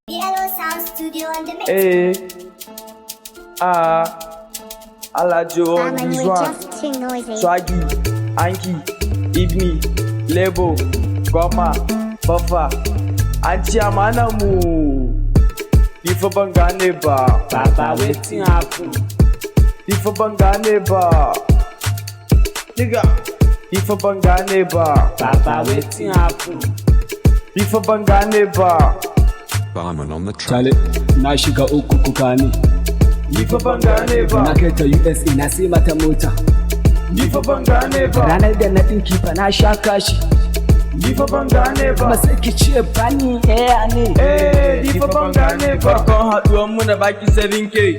Hey, Alajo, this one, Swaggy, Anki, Igni, Lebo, Goma, Buffer, Anchi Amana mu. Before Bangane ba, Papa waiting happen. Before Bangane ba, nigga. Before Bangane ba, Papa waiting happen. Before Bangane ba. Barman on the track. Chale, na shiga uku kukani. Before Bangane ba, Na kai ta USA na sai mata mota. Before Bangane ba, Ranar da na ɗinki fa na sha kashi. Before Bangane ba. Kuma sai ki ce bani ne. Before Bangane ba. Farkon haɗuwan mu na baki 7K.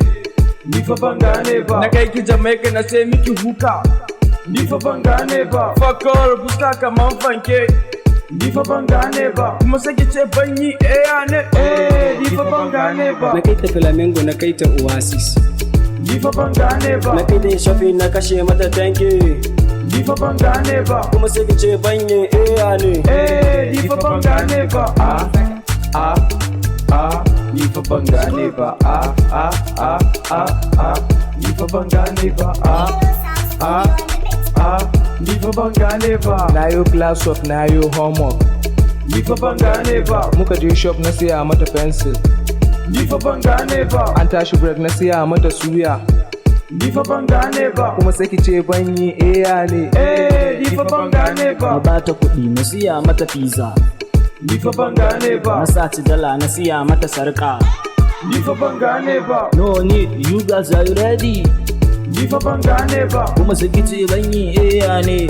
Before Bangane ba. Na kai ki Jamaica na sai miki huka. Before Bangane ba. Fakor fuska kaman fanke. Before Bangane ba. Kuma sai ki ce ban yi ne. Before Bangane ba. Na kai ta Flamingo na kai ta Oasis. Before Bangane ba. Na kai ta shopping na kashe mata tanke. Before Bangane ba. Kuma sai ki ce banye ne. Before Bangane ba. Before Bangane ba. Before Bangane ba. Before Bangane ba. Na yo class work, na yo homework. Before Bangane ba. Muka je shop na siya mata pencil. Before Bangane ba. An tashi break na siya mata suya. Before Bangane ba. Kuma sai ki ce ban yi ne. Before Bangane Na ba. bata kuɗi na siya mata pizza. Before Bangane Na ba. saci dala na siya mata sarƙa. Before Bangane ba. No need, you guys are you ready? Before Bangane ba. Kuma sai ki ce ban yi ne.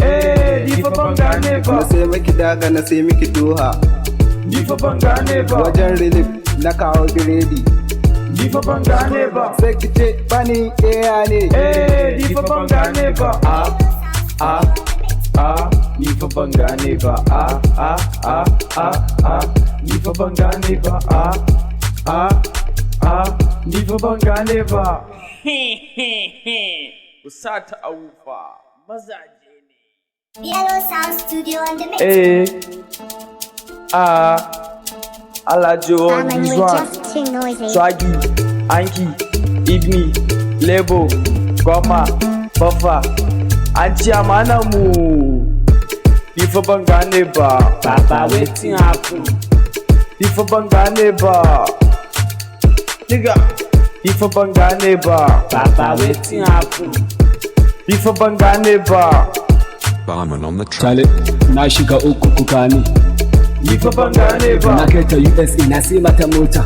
Before Bangane ba. Na sai miki daga na sai miki doha. Before Bangane ba. Wajen relief na kawo biredi. Before Bangane ba. Sai ki ce bani ne. Before Bangane ba. Before Bangane ba. Before Bangane ba. Before Bangane ba. Usata awufa mazaje ne. Alajo, this one, Swaggy, Anki, Igni, Lebo, Goma, Buffer, Anchi Amana mu. Before Bangane ba. Papa waiting happen. Before Bangane ba. Nigga. Before Bangane ba. Papa waiting happen. Before Bangane ba. Barman on the track. Chale, na shiga uku kukani. Before Bangane Na ba. kai ta USA na sai mata mota.